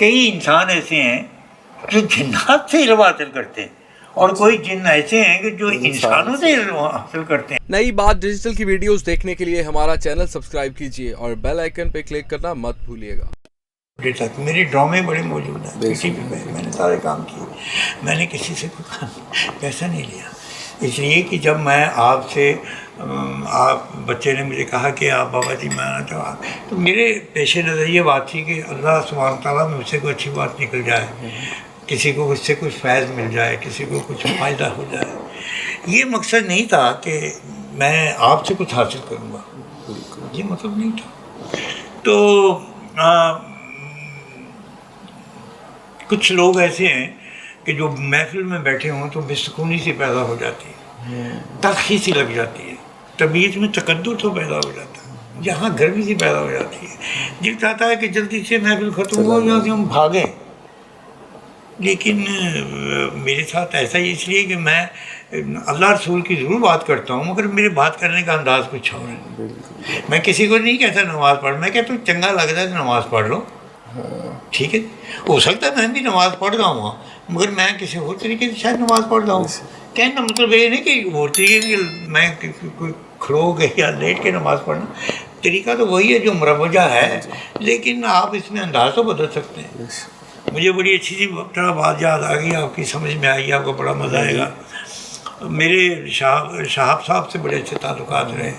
کئی انسان ایسے ہیں جو جنات سے علم حاصل کرتے ہیں اور کوئی جن ایسے ہیں کہ جو انسانوں سے علم حاصل کرتے ہیں. نئی بات ڈیجیٹل کی ویڈیوز دیکھنے کے لیے ہمارا چینل سبسکرائب کیجیے اور بیل آئیکن پہ کلک کرنا مت بھولیے گا. تک میرے ڈرامے بڑے موجود ہیں ٹی وی پہ، میں نے سارے کام کیے. میں نے کسی سے پیسہ نہیں لیا، اس لیے کہ جب میں آپ سے بچے نے مجھے کہا کہ آپ بابا جی میں آنا چاہوں، تو میرے پیش نظر یہ بات تھی کہ اللہ سبحانہ تعالیٰ میں مجھ سے کوئی اچھی بات نکل جائے، کسی کو اس سے کچھ فیض مل جائے، کسی کو کچھ فائدہ ہو جائے. یہ مقصد نہیں تھا کہ میں آپ سے کچھ حاصل کروں گا، یہ مطلب نہیں تھا. تو کچھ لوگ ایسے ہیں کہ جو محفل میں بیٹھے ہوں تو بے سکونی سی پیدا ہو جاتی ہے، تلخی سی لگ جاتی ہے، طبیعت میں تقدر تو پیدا ہو جاتا ہے، یہاں گرمی سی پیدا ہو جاتی ہے، دل چاہتا ہے کہ جلدی سے محفل ختم ہو یہاں سے ہم بھاگیں. لیکن میرے ساتھ ایسا ہی اس لیے کہ میں اللہ رسول کی ضرور بات کرتا ہوں، مگر میرے بات کرنے کا انداز کچھ اور ہے. میں کسی کو نہیں کہتا نماز پڑھ، میں کہتا ہوں چنگا لگتا ہے تو نماز پڑھ لو، ٹھیک ہے. ہو سکتا ہے میں بھی نماز پڑھ رہا ہوں مگر میں کسی اور طریقے سے شاید نماز پڑھ رہا ہوں. کہنا مطلب یہ نہیں کہ اور طریقے سے میں کوئی کھڑو کے یا لیٹ کے نماز پڑھنا، طریقہ تو وہی ہے جو مروجہ ہے، لیکن آپ اس میں انداز تو بدل سکتے ہیں. مجھے بڑی اچھی سی بات یاد آ گئی، آپ کی سمجھ میں آئی، آپ کو بڑا مزہ آئے گا. میرے شہاب صاحب سے بڑے اچھے تعلقات رہے.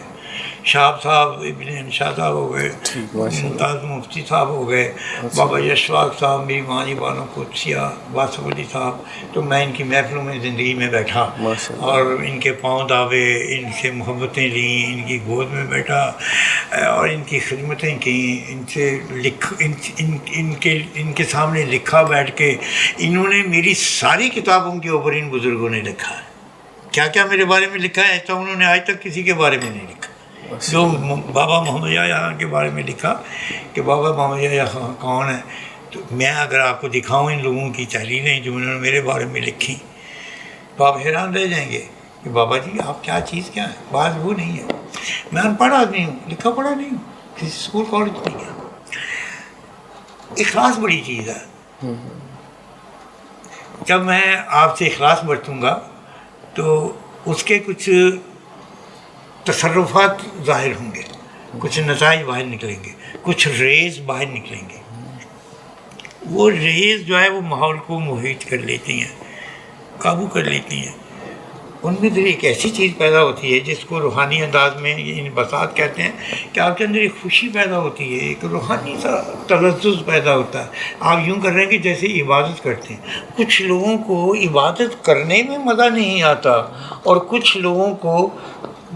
شہاب صاحب ابن انشاء صاحب ہو گئے، ممتاز مفتی صاحب ہو گئے، بابا اشفاق صاحب، میری ماں جی بانو قدسیہ، واصف علی صاحب. تو میں ان کی محفلوں میں زندگی میں بیٹھا اور ان کے پاؤں دابے، ان سے محبتیں لیں، ان کی گود میں بیٹھا اور ان کی خدمتیں کیں، ان سے ان کے سامنے لکھا بیٹھ کے. انہوں نے میری ساری کتابوں کے اوپر ان بزرگوں نے لکھا ہے. کیا کیا میرے بارے میں لکھا ہے ایسا انہوں نے آج تک کسی کے بارے میں نہیں لکھا. جو بابا محمد یحییٰ خان کے بارے میں لکھا کہ بابا محمد یحییٰ خان کون ہے، تو میں اگر آپ کو دکھاؤں ان لوگوں کی تحریریں جو انہوں نے میرے بارے میں لکھی تو آپ حیران رہ جائیں گے کہ بابا جی آپ کیا چیز کیا ہے. بات وہ نہیں ہے، میں ان پڑھ آدمی ہوں، لکھا پڑھا نہیں ہوں، کسی اسکول کالج نہیں گیا. اخلاص بڑی چیز ہے. جب میں آپ سے اخلاص برتوں گا تو اس کے کچھ تصرفات ظاہر ہوں گے، کچھ نتائج باہر نکلیں گے، کچھ ریز باہر نکلیں گے. وہ ریز جو ہے وہ ماحول کو محیط کر لیتی ہیں، قابو کر لیتی ہیں. ان میں پھر ایک ایسی چیز پیدا ہوتی ہے جس کو روحانی انداز میں ان بساط کہتے ہیں کہ آپ کے اندر ایک خوشی پیدا ہوتی ہے، ایک روحانی سا تلذذ پیدا ہوتا ہے. آپ یوں کر رہے ہیں کہ جیسے عبادت کرتے ہیں. کچھ لوگوں کو عبادت کرنے میں مزہ نہیں آتا اور کچھ لوگوں کو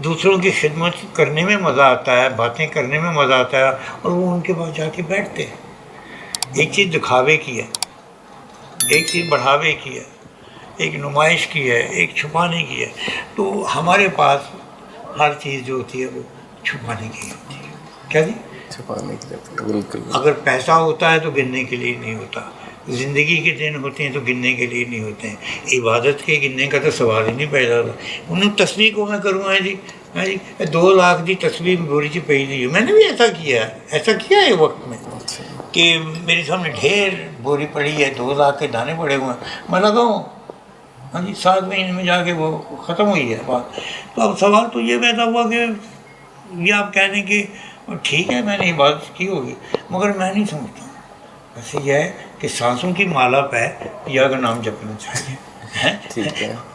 دوسروں کی خدمت کرنے میں مزہ آتا ہے، باتیں کرنے میں مزہ آتا ہے اور وہ ان کے پاس جا کے بیٹھتے ہیں. ایک چیز دکھاوے کی ہے، ایک چیز بڑھاوے کی ہے، ایک نمائش کی ہے، ایک چھپانے کی ہے. تو ہمارے پاس ہر چیز جو ہوتی ہے وہ چھپانے کی ہوتی ہے. کیا جی؟ چھپانے کی ہوتی ہے، بالکل. اگر پیسہ ہوتا ہے تو گننے کے لیے نہیں ہوتا، زندگی کے دن ہوتے ہیں تو گننے کے لیے نہیں ہوتے ہیں. عبادت کے گننے کا تو سوال ہی نہیں پیدا ہوتا. انہیں تصویر کو میں کروں گا جی 2 لاکھ دی تصویر بوری چی پی دی. میں نے بھی ایسا کیا ہے وقت میں کہ میرے سامنے ڈھیر بوری پڑی ہے، 2 لاکھ کے دانے پڑے ہوئے ہیں. میں لگاؤں ہاں جی 7 مہینے میں جا کے وہ ختم ہوئی ہے بات. تو اب سوال تو یہ پیدا ہوا کہ یہ آپ کہہ دیں کہ ٹھیک ہے میں نے عبادت کی ہوگی مگر میں نہیں سمجھتا. ایسے یہ ہے کہ سانسوں کی مالا پہ یا کا نام جپنا چاہیے.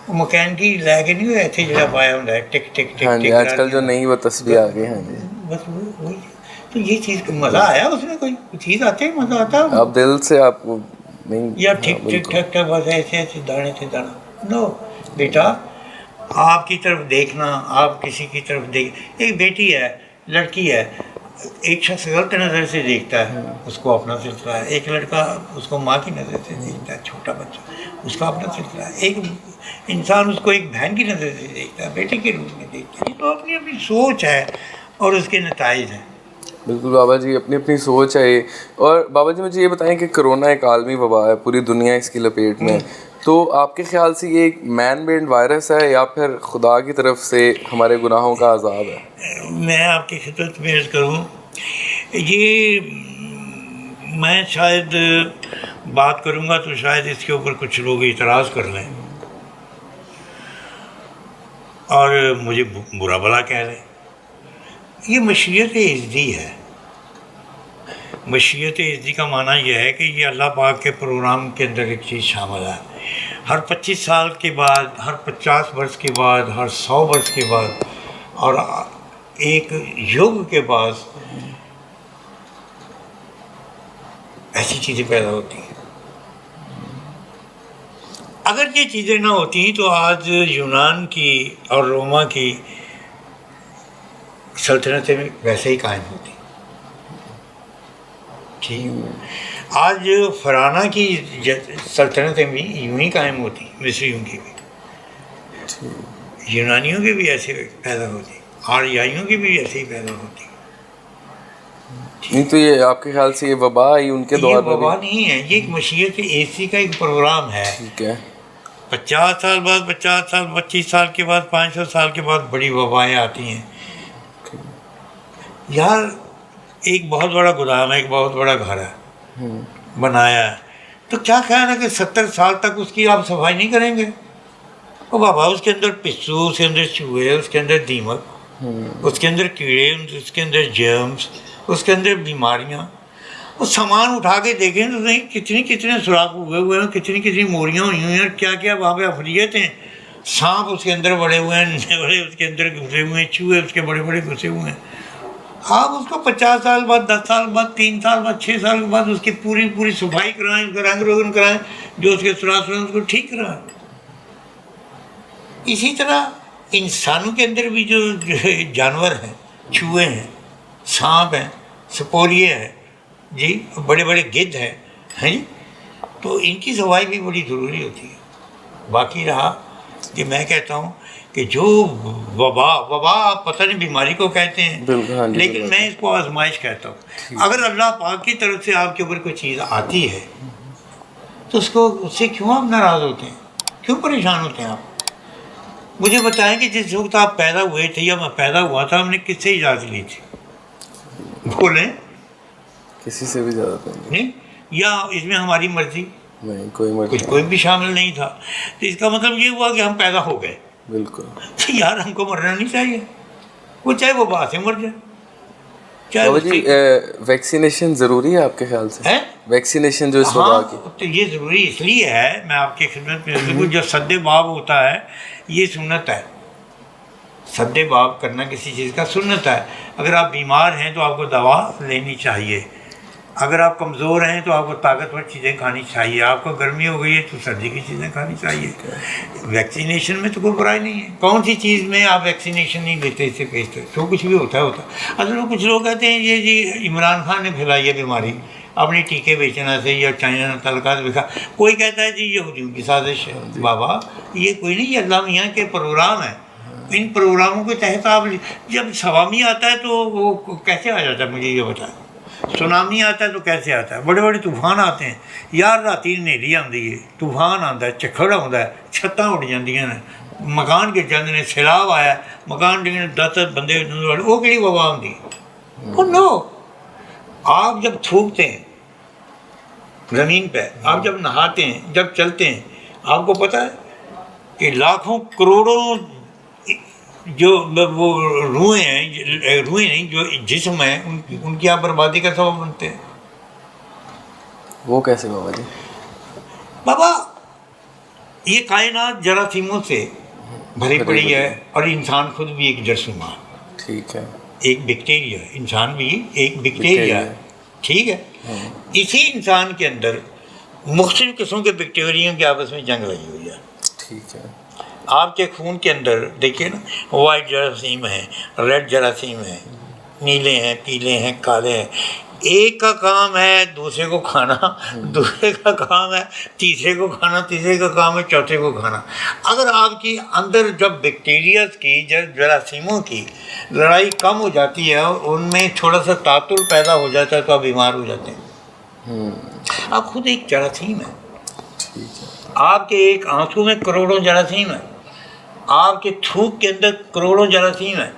مکین کی لے کے نہیں ہوئے تھے جڑا پایا ہوں ٹک ٹک ٹک ٹک. آج کل جو نئی وہ تصویر آ گئی ہیں بس وہی. تو یہ چیز مزہ آیا اس میں، کوئی چیز آتی ہے مزہ آتا ہے آپ دل سے آپ کو نہیں یا ٹھیک ٹھیک ٹھک ٹھک بس ایسے ایسے دانے سے دانا. نو بیٹا آپ کی طرف دیکھنا، آپ کسی کی طرف ایک بیٹی ہے، لڑکی ہے، ایک شخص غلط نظر سے دیکھتا ہے اس کو اپنا سلسلہ ہے. ایک لڑکا اس کو ماں کی نظر سے دیکھتا ہے، چھوٹا بچہ اس کا اپنا سلسلہ ہے. ایک انسان اس کو ایک بہن کی نظر سے دیکھتا ہے، بیٹے کے روپ میں دیکھتا ہے. تو اپنی اپنی سوچ ہے اور اس کے نتائج ہیں. بالکل بابا جی، اپنی اپنی سوچ ہے. اور بابا جی مجھے یہ بتائیں کہ کرونا ایک عالمی وبا ہے، پوری دنیا اس کی لپیٹ میں. تو آپ کے خیال سے یہ ایک مین میڈ وائرس ہے یا پھر خدا کی طرف سے ہمارے گناہوں کا عذاب ہے؟ میں آپ کی خدمت میں عرض کروں، یہ میں شاید بات کروں گا تو شاید اس کے اوپر کچھ لوگ اعتراض کر لیں اور مجھے برا بھلا کہہ لیں. یہ مشیت عزدی ہے. مشیت عزدی کا معنی یہ ہے کہ یہ اللہ پاک کے پروگرام کے اندر ایک چیز شامل ہے. ہر 25 سال کے بعد، ہر 50 برس کے بعد، ہر 100 برس کے بعد اور ایک یوگ کے بعد ایسی چیزیں پیدا ہوتی ہیں. اگر یہ چیزیں نہ ہوتی تو آج یونان کی اور روما کی سلطنتیں ویسے ہی قائم ہوتی. ٹھیک، آج فراعنہ کی سلطنتیں بھی یوں ہی قائم ہوتی، مصریوں کی بھی، یونانیوں کی بھی ایسے پیدا ہوتی، آریائیوں کی بھی ایسے ہی پیدا ہوتی. نہیں تو یہ آپ کے خیال سے یہ وبا آئی ان کے دور میں؟ یہ وبا نہیں ہے، یہ ایک مشیت عزدی کا ایک پروگرام ہے. ٹھیک ہے. 50 سال بعد، 50 سال، 25 سال کے بعد، 500 سال کے بعد بڑی وبائیں آتی ہیں. یار ایک بہت بڑا گودام ہے، ایک بہت بڑا گھر ہے بنایا ہے، تو کیا خیال ہے کہ 70 سال تک اس کی آپ صفائی نہیں کریں گے؟ او بابا، اس کے اندر پسو، اس کے اندر چوہے، اس کے اندر دیمک، اس کے اندر کیڑے، اس کے اندر جرمز، اس کے اندر بیماریاں. وہ سامان اٹھا کے دیکھیں تو نہیں کتنے سوراخ ہوئے ہوئے ہیں، کتنی موریاں ہوئی ہوئی ہیں، کیا کیا وہاں پہ افریت ہیں. سانپ اس کے اندر بڑے ہوئے ہیں، بڑے اس کے اندر گھسے ہوئے ہیں، چوہے اس کے بڑے بڑے گھسے ہوئے ہیں. آپ اس کو 50 سال بعد، 10 سال بعد، 3 سال بعد، 6 سال کے بعد اس کی پوری صفائی کرائیں، اس کا رنگ روگن کرائیں، جو اس کے سوراخ ہیں اس کو ٹھیک کرائیں. اسی طرح انسانوں کے اندر بھی جو جانور ہیں، چوہے ہیں، سانپ ہیں، سپولیے ہیں، جی بڑے بڑے گدھ ہیں جی، تو ان کی صفائی بھی بڑی ضروری ہوتی ہے. باقی رہا کہ میں کہتا ہوں کہ جو وبا آپ پتہ نہیں بیماری کو کہتے ہیں، لیکن میں اس کو آزمائش کہتا ہوں. اگر اللہ پاک کی طرف سے آپ کے اوپر کوئی چیز آتی ہے تو اس سے کیوں آپ ناراض ہوتے ہیں، کیوں پریشان ہوتے ہیں آپ؟ مجھے بتائیں کہ جس وقت آپ پیدا ہوئے تھے یا میں پیدا ہوا تھا، ہم نے کس سے اجازت لی تھی؟ بولیں. کسی سے بھی زیادہ نہیں، یا اس میں ہماری مرضی؟ نہیں، کوئی بھی شامل نہیں تھا. تو اس کا مطلب یہ ہوا کہ ہم پیدا ہو گئے. بالکل. یار ہم کو مرنا نہیں چاہیے، وہ چاہے وہ بات سے مر جائے. بابا جی ویکسینیشن ضروری ہے آپ کے خیال سے؟ ویکسینیشن جو اس وبا کی، تو یہ ضروری اس لیے ہے، میں آپ کی خدمت میں جو سد باب ہوتا ہے یہ سنت ہے. سد باب کرنا کسی چیز کا سنت ہے. اگر آپ بیمار ہیں تو آپ کو دوا لینی چاہیے، اگر آپ کمزور ہیں تو آپ کو طاقتور چیزیں کھانی چاہیے، آپ کو گرمی ہو گئی ہے تو سردی کی چیزیں کھانی چاہیے. ویکسینیشن میں تو کوئی برائی نہیں ہے. کون سی چیز میں آپ ویکسینیشن نہیں دیتے، اس سے پیش جو کچھ بھی ہوتا ہے. اصل میں کچھ لوگ کہتے ہیں یہ جی عمران خان نے پھیلائی ہے بیماری اپنے ٹیکے بیچنا سے، یا چائنا نے تعلقات بکھا. کوئی کہتا ہے جی یہودیوں کی سازش ہے. بابا یہ کوئی نہیں، یہ اللہ میاں کے پروگرام ہے. ان پروگراموں کے تحت آپ جب سوامی آتا ہے تو وہ کیسے آ جاتا ہے، مجھے یہ بتائیں. سونامی آتا ہے تو کیسے آتا ہے؟ بڑے بڑے طوفان آتے ہیں یار، راتی نیری آتی ہے، طوفان آتا ہے، چکھڑ آتا ہے، چھتاں اڑ جاندیاں نے، مکان گر جاندے نے، سیلاب آیا، مکان ڈگنے، 10 بندے وہ کہڑی وبا آتی ہے؟ نو. آپ جب تھوکتے ہیں زمین پہ، آپ جب نہاتے ہیں، جب چلتے ہیں، آپ کو پتہ ہے کہ لاکھوں کروڑوں جو وہ روحیں نہیں، جو جسم ہیں، ان کی آپ بربادی کا سبب بنتے ہیں. وہ کیسے بابا جی؟ بابا یہ کائنات جراثیموں سے بھری پڑی ہے، اور انسان خود بھی ایک جرثیم ہے. ٹھیک ہے. ایک بیکٹیریا، انسان بھی ایک بیکٹیریا ہے. ٹھیک ہے. اسی انسان کے اندر مختلف قسم کے بیکٹیریوں کی آپس میں جنگ لگی ہوئی ہے. ٹھیک ہے. آپ کے خون کے اندر دیکھیے نا، وائٹ جراثیم ہے، ریڈ جراثیم ہے، نیلے ہیں، پیلے ہیں، کالے ہیں. ایک کا کام ہے دوسرے کو کھانا، دوسرے کا کام ہے تیسرے کو کھانا، تیسرے کا کام ہے چوتھے کو کھانا. اگر آپ کی اندر جب بیکٹیریاز کی، جب جراثیموں کی لڑائی کم ہو جاتی ہے، ان میں تھوڑا سا تعطل پیدا ہو جاتا ہے تو آپ بیمار ہو جاتے ہیں. آپ خود ایک جراثیم ہیں. آپ کے ایک آنسو میں کروڑوں جراثیم ہیں، آپ کے تھوک کے اندر کروڑوں جراثیم ہیں،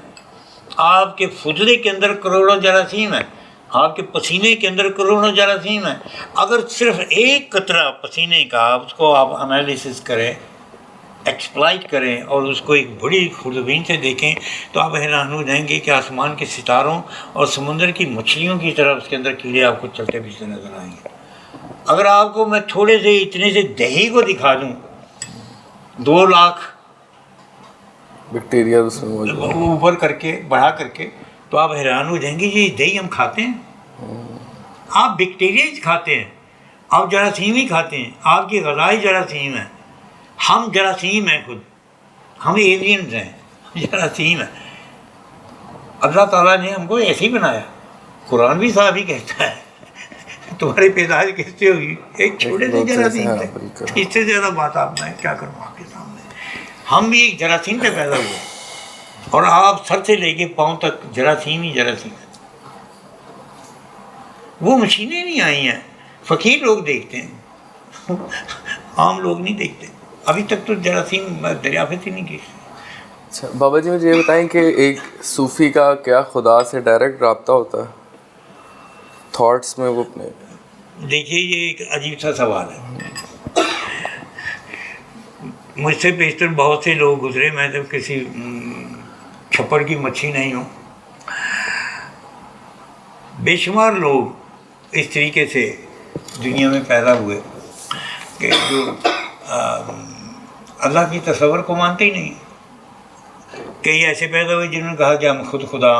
آپ کے فضلے کے اندر کروڑوں جراثیم ہیں. آپ کے پسینے کے اندر کروڑوں جراثیم ہیں. اگر صرف ایک قطرہ پسینے کا اس کو آپ انالیسس کریں، ایکسپلائٹ کریں اور اس کو ایک بڑی خوردبین سے دیکھیں تو آپ حیران ہو جائیں گے کہ آسمان کے ستاروں اور سمندر کی مچھلیوں کی طرح اس کے اندر کیڑے آپ کو چلتے پھرتے نظر آئیں گے. اگر آپ کو میں تھوڑے سے اتنے سے دہی کو دکھا دوں 2 لاکھ بیکٹیریا اس میں موجود ہیں. اوپر کر کے بڑھا کر کے تو آپ حیران ہو جائیں گے یہ دہی ہم کھاتے ہیں. آپ بیکٹیریا ہی کھاتے ہیں، آپ جراثیم ہی کھاتے ہیں، آپ کی غذائی جراثیم ہیں. ہم جراثیم ہیں، خود ہم ایلینز ہیں، جراثیم ہیں. اللہ تعالیٰ نے ہم کو ایسے ہی بنایا. قرآن بھی صاحب ہی کہتا ہے تمہاری پیدائش کس سے ہوئی؟ ایک چھوٹے سے جراثیم سے. اس سے زیادہ بات آپ میں کیا کروں آپ کے سامنے. ہم بھی ایک جراثیم سے پیدا ہوئے اور آپ سر سے لے کے پاؤں تک جراثیم ہی جراثیم ہیں. وہ مشینیں نہیں آئی ہیں، فقیر لوگ دیکھتے ہیں، عام لوگ نہیں دیکھتے. ابھی تک تو جراثیم دریافت ہی نہیں کی. اچھا بابا جی مجھے یہ بتائیں کہ ایک صوفی کا کیا خدا سے ڈائریکٹ رابطہ ہوتا ہے تھاٹس میں وہ اپنے؟ دیکھیے یہ ایک عجیب سا سوال ہے. مجھ سے بیشتر بہت سے لوگ گزرے، میں تو کسی چھپر کی مچھی نہیں ہوں. بے شمار لوگ اس طریقے سے دنیا میں پیدا ہوئے کہ جو اللہ کی تصور کو مانتے ہی نہیں. کئی ایسے پیدا ہوئے جنہوں نے کہا کہ ہم خود خدا،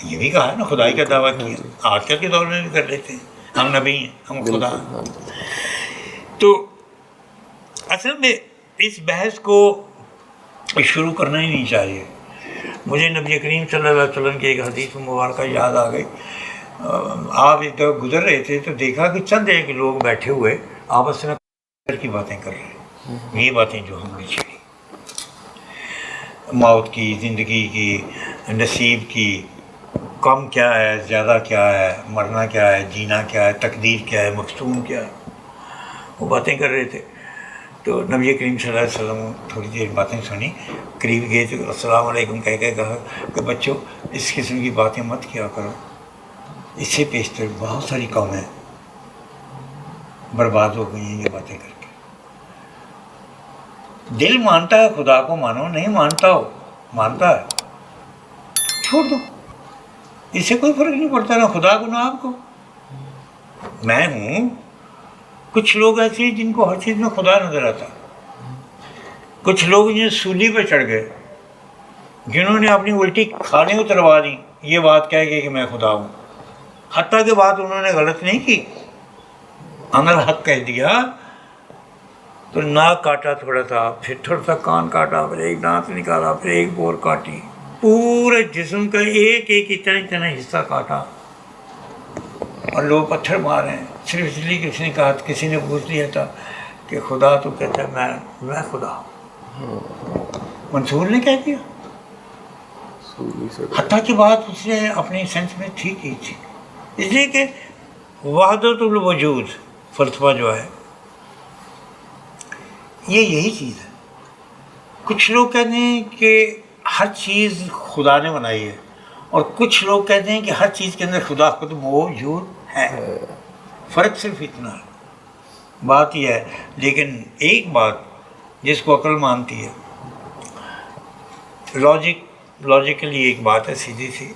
یہ بھی کہا نا، خدائی کا دعویٰ کیا. آج کل کے دور میں بھی کر لیتے ہیں ہم نبی ہیں، ہم خدا ہیں. تو اصل میں اس بحث کو شروع کرنا ہی نہیں چاہیے. مجھے نبی کریم صلی اللہ علیہ وسلم کی ایک حدیث مبارکہ یاد آ گئی. آپ ایک دفعہ گزر رہے تھے تو دیکھا کہ چند ایک لوگ بیٹھے ہوئے آپس میں کی باتیں کر رہے ہیں. یہ باتیں جو ہم نے چھیڑی، موت کی، زندگی کی، نصیب کی، کم کیا ہے، زیادہ کیا ہے، مرنا کیا ہے، جینا کیا ہے، تقدیر کیا ہے، مختوم کیا ہے، وہ باتیں کر رہے تھے. تو نبی کریم صلی اللہ علیہ وسلم تھوڑی دیر باتیں سنی، قریب گئے تو السلام علیکم کہہ کے کہا کہ بچوں اس قسم کی باتیں مت کیا کرو، اس سے پیشتر بہت ساری قومیں برباد ہو گئی ہیں یہ باتیں کر کے. دل مانتا ہے خدا کو مانو، نہیں مانتا ہو مانتا ہے چھوڑ دو، اس سے کوئی فرق نہیں پڑتا نہ خدا کو نہ آپ کو. میں ہوں، کچھ لوگ ایسے ہیں جن کو ہر چیز میں خدا نظر آتا. کچھ لوگ جنہیں سولی پہ چڑھ گئے، جنہوں نے اپنی الٹی کھانے اتروا دی یہ بات کہہ کے کہ میں خدا ہوں. حتیٰ کہ بات انہوں نے غلط نہیں کی، اندر حق کہہ دیا تو ناک کاٹا تھوڑا سا، پھر تھوڑا سا کان کاٹا، پھر ایک دانت نکالا، پھر ایک بور کاٹی، پورے جسم کا ایک ایک اتنا اتنا حصہ کاٹا اور لوگ پتھر مارے ہیں صرف اس لیے کہ اس نے کہا، کسی نے پوچھ لیا تھا کہ خدا تو کہتا ہے میں خدا ہوں. منصور نے کہہ دیا، حتیٰ کہ بات اس نے اپنی سینس میں ٹھیک کی تھی. اس لیے کہ وحدت الوجود فلسفہ جو ہے یہ یہی چیز ہے. کچھ لوگ کہتے ہیں کہ ہر چیز خدا نے بنائی ہے اور کچھ لوگ کہتے ہیں کہ ہر چیز کے اندر خدا خود موجود ہے. فرق صرف اتنا ہے. بات یہ ہے، لیکن ایک بات جس کو عقل مانتی ہے، لاجیکلی ایک بات ہے سیدھی سی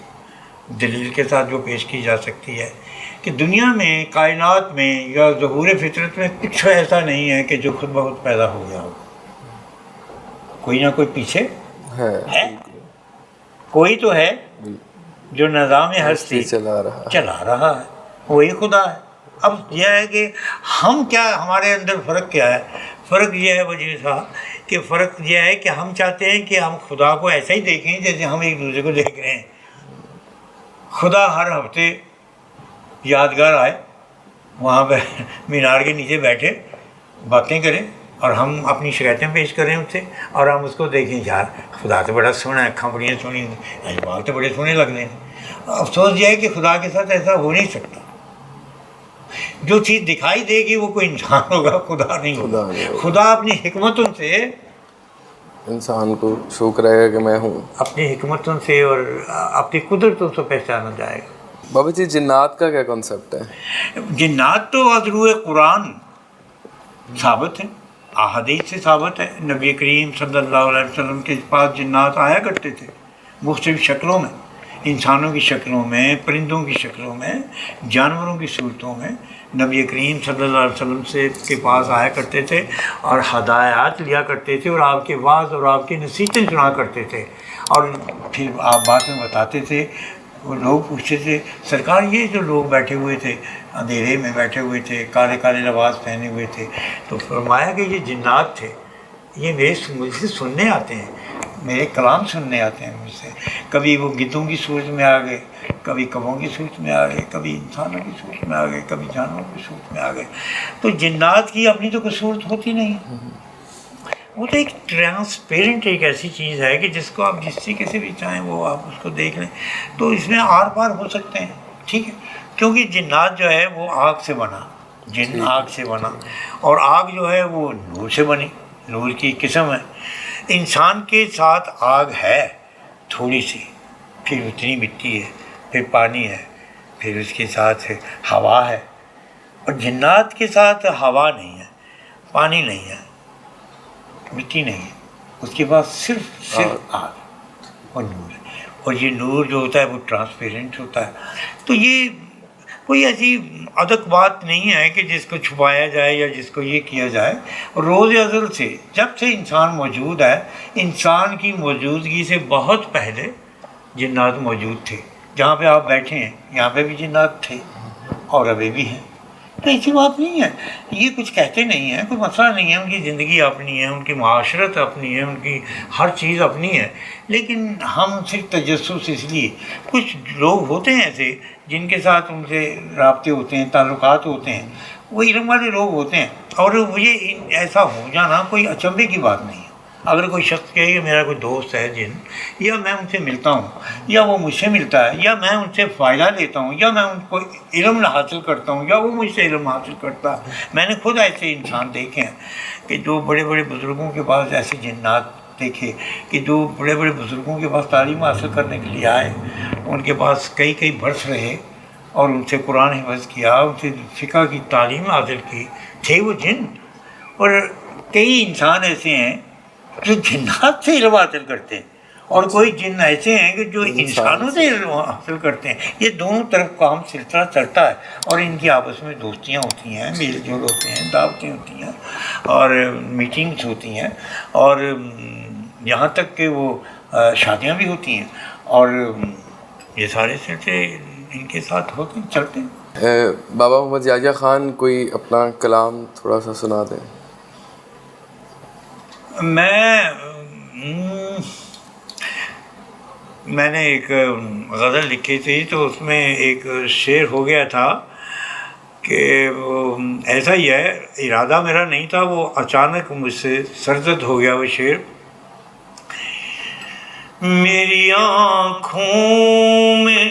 دلیل کے ساتھ جو پیش کی جا سکتی ہے کہ دنیا میں، کائنات میں یا ظہور فطرت میں کچھ ایسا نہیں ہے کہ جو خود بخود پیدا ہو گیا ہو. کوئی نہ کوئی پیچھے ہے، کوئی تو ہے جو نظام ہستی چلا رہا ہے، وہی خدا ہے. اب یہ ہے کہ ہم کیا، ہمارے اندر فرق کیا ہے؟ فرق یہ ہے وجہ صاحب کہ فرق یہ ہے کہ ہم چاہتے ہیں کہ ہم خدا کو ایسا ہی دیکھیں جیسے ہم ایک دوسرے کو دیکھ رہے ہیں. خدا ہر ہفتے یادگار آئے، وہاں پہ مینار کے نیچے بیٹھے باتیں کریں اور ہم اپنی شکایتیں پیش کریں اس سے، اور ہم اس کو دیکھیں یار خدا تو بڑا سونا ہے، اکھاں بڑی سونی، بال تو بڑے سونے لگ رہے ہیں. افسوس یہ ہے کہ خدا کے ساتھ ایسا ہو نہیں سکتا. جو چیز دکھائی دے گی وہ کوئی انسان ہوگا، خدا نہیں ہوگا. خدا اپنی حکمتوں سے انسان کو شو کرے گا کہ میں ہوں، اپنی حکمتوں سے اور اپنی قدرتوں سے پہچانا جائے گا. بابا جی جنات کا کیا کنسیپٹ ہے؟ جنات تو ازرو قرآن ثابت ہے، احادیث سے ثابت ہے. نبی کریم صلی اللہ علیہ وسلم کے پاس جنات آیا کرتے تھے مختلف شکلوں میں، انسانوں کی شکلوں میں، پرندوں کی شکلوں میں، جانوروں کی صورتوں میں. نبی کریم صلی اللہ علیہ وسلم سے کے پاس آیا کرتے تھے اور ہدایات لیا کرتے تھے اور آپ کے وعظ اور آپ کی نصیحتیں سنا کرتے تھے. اور پھر آپ بعد میں بتاتے تھے، وہ لوگ پوچھتے تھے سرکار یہ جو لوگ بیٹھے ہوئے تھے اندھیرے میں بیٹھے ہوئے تھے، کالے کالے لباس پہنے ہوئے تھے، تو فرمایا کہ یہ جنات تھے، یہ مجھ سے سننے آتے ہیں، میرے کلام سننے آتے ہیں مجھ سے. کبھی وہ گدھوں کی صورت میں آ گئے، کبھی کبوں کی صورت میں آ گئے، کبھی انسانوں کی صورت میں آ گئے، کبھی جانوروں کی صورت میں آ گئے. تو جنات کی اپنی تو کوئی صورت ہوتی نہیں، وہ تو ایک ٹرانسپیرنٹ ایک ایسی چیز ہے کہ جس کو آپ جس طریقے سے بھی چاہیں وہ آپ اس کو دیکھ لیں تو اس میں آر پار ہو سکتے ہیں. ٹھیک ہے، کیونکہ جنات جو ہے وہ آگ سے بنا، جن آگ سے بنا، اور آگ جو ہے وہ نور سے بنی، نور کی قسم ہے. انسان کے ساتھ آگ ہے تھوڑی سی، پھر اتنی مٹی ہے، پھر پانی ہے، پھر اس کے ساتھ ہوا ہے. اور جنات کے ساتھ ہوا نہیں ہے، پانی نہیں ہے، مٹی نہیں ہے، اس کے بعد صرف آگ اور نور ہے. اور یہ نور جو ہوتا ہے وہ ٹرانسپیرنٹ ہوتا ہے. تو یہ کوئی ایسی ادک بات نہیں ہے کہ جس کو چھپایا جائے یا جس کو یہ کیا جائے. روز ازل سے جب سے انسان موجود ہے، انسان کی موجودگی سے بہت پہلے جنات موجود تھے. جہاں پہ آپ بیٹھے ہیں یہاں پہ بھی جنات تھے اور ابھی بھی ہیں. تو ایسی بات نہیں ہے، یہ کچھ کہتے نہیں ہیں، کوئی مسئلہ نہیں ہے. ان کی زندگی اپنی ہے، ان کی معاشرت اپنی ہے، ان کی ہر چیز اپنی ہے. لیکن ہم صرف تجسس اس لیے، کچھ لوگ ہوتے ہیں ایسے جن کے ساتھ ان سے رابطے ہوتے ہیں، تعلقات ہوتے ہیں، وہ علم والے لوگ ہوتے ہیں. اور مجھے ایسا ہو جانا کوئی اچنبھے کی بات نہیں ہے. اگر کوئی شخص کہے کہ میرا کوئی دوست ہے جن، یا میں ان سے ملتا ہوں، یا وہ مجھ سے ملتا ہے، یا میں ان سے فائدہ لیتا ہوں، یا میں ان کو علم حاصل کرتا ہوں، یا وہ مجھ سے علم حاصل کرتا ہے. میں نے خود ایسے انسان دیکھے ہیں کہ جو بڑے بڑے بزرگوں کے پاس ایسے جنات دیکھے کہ جو بڑے بڑے بزرگوں کے پاس تعلیم حاصل کرنے کے لیے آئے، ان کے پاس کئی برس رہے اور ان سے قرآن حفظ کیا، ان سے فقہ کی تعلیم حاصل کی، تھے وہ جن. اور کئی انسان ایسے ہیں جو جنات سے علم حاصل کرتے ہیں، اور کوئی جن ایسے ہیں کہ جو انسانوں سے علم حاصل کرتے ہیں. یہ دونوں طرف کام سلسلہ چلتا ہے اور ان کی آپس میں دوستیاں ہوتی ہیں، میل جول ہوتے ہیں، دعوتیں ہوتی ہیں اور میٹنگس ہوتی ہیں، اور یہاں تک کہ وہ شادیاں بھی ہوتی ہیں. اور یہ سارے سلسلے ان کے ساتھ ہوتے ہیں، چلتے ہیں. بابا محمد یحییٰ خان کوئی اپنا کلام تھوڑا سا سنا دیں. میں نے ایک غزل لکھی تھی تو اس میں ایک شعر ہو گیا تھا کہ وہ ایسا ہی ہے، ارادہ میرا نہیں تھا، وہ اچانک مجھ سے سرزد ہو گیا وہ شعر. میری آنکھوں میں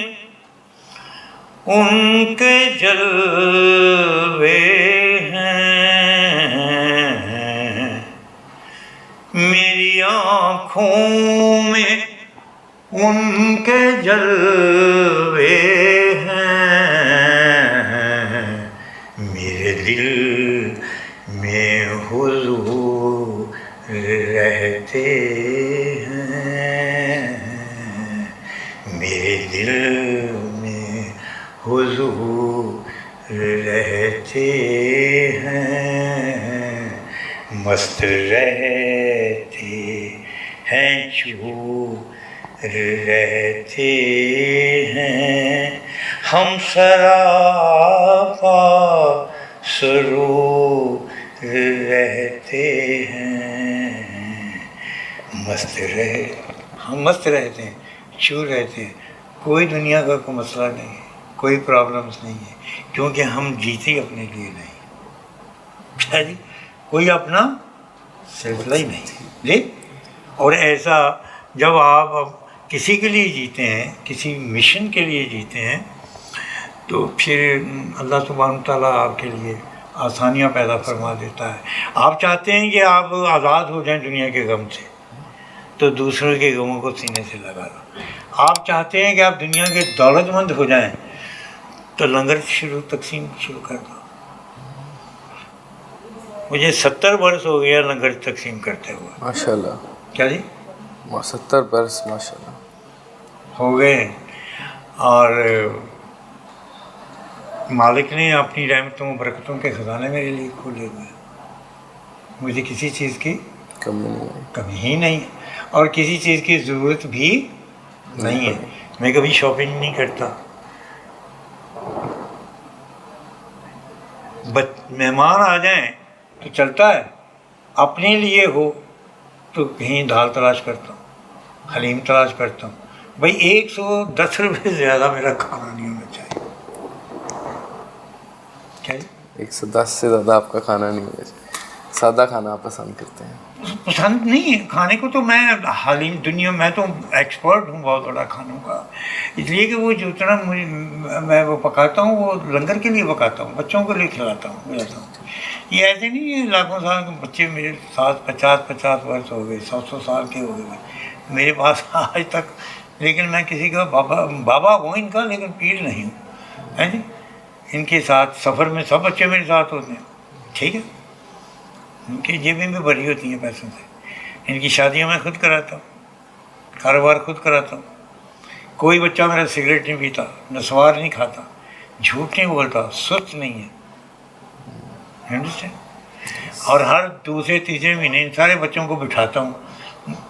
ان کے جلوے ہیں، میری آنکھوں میں ان کے جلوے ہیں، میرے دل میں حضور رہتے ہیں، میرے دل میں حضور رہتے ہیں، مست رہتے ہیں، چھو رہتے ہیں، ہم سراپا سرو رہتے ہیں، ہم مست رہتے ہیں، چھو رہتے ہیں. کوئی دنیا کا کوئی مسئلہ نہیں ہے، کوئی پرابلمس نہیں ہے، کیونکہ ہم جیتے اپنے لیے نہیں، جی کوئی اپنا سلسلہ ہی نہیں جی. اور ایسا جب آپ کسی کے لیے جیتے ہیں، کسی مشن کے لیے جیتے ہیں، تو پھر اللہ سبحانہ تعالیٰ آپ کے لیے آسانیاں پیدا فرما دیتا ہے. آپ چاہتے ہیں کہ آپ آزاد ہو جائیں دنیا کے غم سے، تو دوسروں کے غموں کو سینے سے لگا لو. آپ چاہتے ہیں کہ آپ دنیا کے دولت مند ہو جائیں، تو لنگر تقسیم شروع کر دو. مجھے 70 برس ہو گیا لنگر تقسیم کرتے ہوئے. ماشاء اللہ. کیا جی 70 برس ماشاء اللہ ہو گئے. اور مالک نے اپنی رحمتوں برکتوں کے خزانے میرے لیے کھولے ہوئے. مجھے کسی چیز کی کمی ہی نہیں اور کسی چیز کی ضرورت بھی نہیں ہے. میں کبھی شاپنگ نہیں کرتا. مہمان آ جائیں تو چلتا ہے، اپنے لیے ہو تو کہیں دال تلاش کرتا ہوں، حلیم تلاش کرتا ہوں. بھائی 110 روپے سے زیادہ میرا کھانا نہیں ہونا چاہیے. کیا جی 110 سے زیادہ آپ کا کھانا نہیں ہونا چاہیے. سادہ کھانا آپ پسند کرتے ہیں؟ پسند نہیں ہے کھانے کو تو میں حالیم دنیا میں تو ایکسپرٹ ہوں بہت بڑا کھانوں کا. اس لیے کہ وہ جو اتنا میں وہ پکاتا ہوں وہ لنگر کے لیے پکاتا ہوں، بچوں کے لیے کھلاتا ہوں. یہ ایسے نہیں ہے لاکھوں سال کے بچے میرے ساتھ 50 برس ہو گئے، 100 سال کے ہو گئے میرے پاس آج تک. لیکن میں کسی کا بابا ہوں ان کا، لیکن پیر نہیں ہوں. ہے جی ان کے ساتھ سفر میں سب بچے میرے ساتھ ہوتے ہیں. ٹھیک ہے، ان کی جیبیں بھی بھری ہوتی ہیں پیسوں سے. ان کی شادیاں میں خود کراتا ہوں، کاروبار خود کراتا ہوں. کوئی بچہ میرا سگریٹ نہیں پیتا، نسوار نہیں کھاتا، جھوٹ نہیں بولتا، سست نہیں ہے. اور ہر دوسرے تیسرے مہینے ان سارے بچوں کو بٹھاتا ہوں،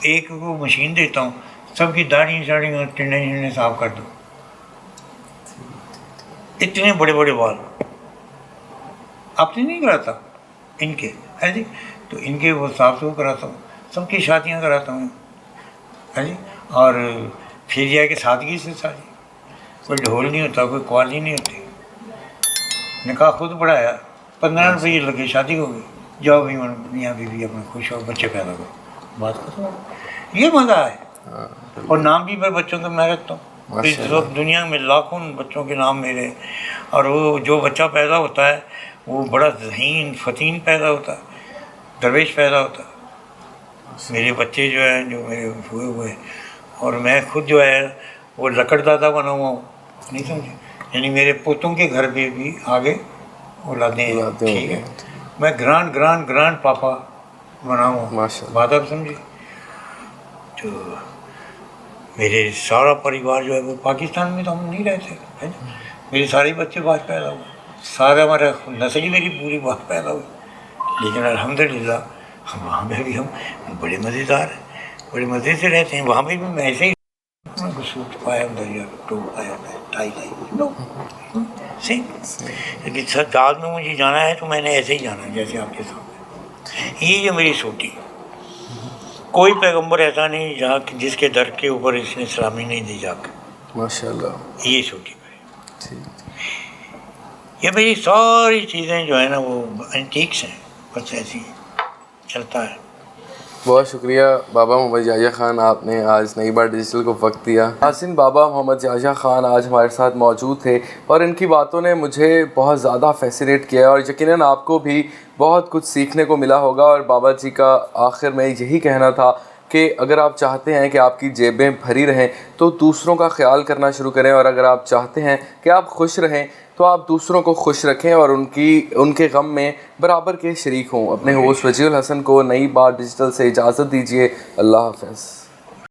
ایک کو مشین دیتا ہوں، سب کی داڑھی ٹنڈے صاف کر دو. اتنے بڑے بڑے بال اپنے نہیں کراتا ان کے ہے جی. تو ان کے وہ صاف ستھرا کراتا ہوں، سب کی شادیاں کراتا ہوں ہے جی. اور پھر یہ ہے کہ سادگی سے شادی، کوئی ڈھول نہیں ہوتا، کوئی قوالی نہیں ہوتی. نکاح خود پڑھایا، 15 روپئے لگے، شادی ہو گئی. جاؤ بھی میاں بیوی اپنا خوش ہو، بچے پیدا کرو، بات ختم. یہ مزہ ہے. اور نام بھی میں بچوں کا میں رکھتا ہوں. اس وقت دنیا میں لاکھوں بچوں کے نام میرے. اور وہ جو بچہ پیدا ہوتا ہے وہ بڑا ذہین فتین پیدا ہوتا ہے، درویش پیدا ہوتا ہے. میرے بچے جو ہیں جو میرے ہوئے ہوئے، اور میں خود جو ہے وہ لکڑ دادا بنا ہوا ہوں. نہیں سمجھے؟ یعنی میرے پوتوں کے گھر پہ بھی آگے اولادیں ہیں. ٹھیک ہے، میں گرانڈ پاپا بنا ہوا ہوں. بات آپ سمجھے؟ تو میرے سارا پریوار جو ہے وہ پاکستان میں تو ہم نہیں رہتے ہے. میرے سارے بچے باہر پیدا ہوئے، سارا ہمارا نسل میری پوری باہر پیدا ہوئی. لیکن الحمدللہ وہاں پہ بھی ہم بڑے مزیدار ہیں، بڑے مزے سے رہتے ہیں. وہاں پہ بھی میں ایسے ہی سوٹ پایا دریا ٹوپ پایا میں ٹائی لیکن سر داغ میں مجھے جانا ہے تو میں نے ایسے ہی جانا ہے جیسے آپ کے سامنے. یہ جو میری سوٹی، کوئی پیغمبر ایسا نہیں جہاں جس کے در کے اوپر اس نے سلامی نہیں دی جا کے. ماشاء اللہ. یہ سوٹی پہ یہ میری ساری چیزیں جو ہیں نا وہ اینٹیکس ہیں، بس ایسی چلتا ہے. بہت شکریہ بابا محمد یحییٰ خان، آپ نے آج نئی بار ڈیجیٹل کو وقت دیا. حسین بابا محمد یحییٰ خان آج ہمارے ساتھ موجود تھے اور ان کی باتوں نے مجھے بہت زیادہ فیسینیٹ کیا اور یقیناً آپ کو بھی بہت کچھ سیکھنے کو ملا ہوگا. اور بابا جی کا آخر میں یہی کہنا تھا کہ اگر آپ چاہتے ہیں کہ آپ کی جیبیں بھری رہیں تو دوسروں کا خیال کرنا شروع کریں، اور اگر آپ چاہتے ہیں کہ آپ خوش رہیں تو آپ دوسروں کو خوش رکھیں اور ان کے غم میں برابر کے شریک ہوں. اپنے ہوسٹ وجیہ الحسن کو نئی بار ڈیجیٹل سے اجازت دیجیے. اللہ حافظ.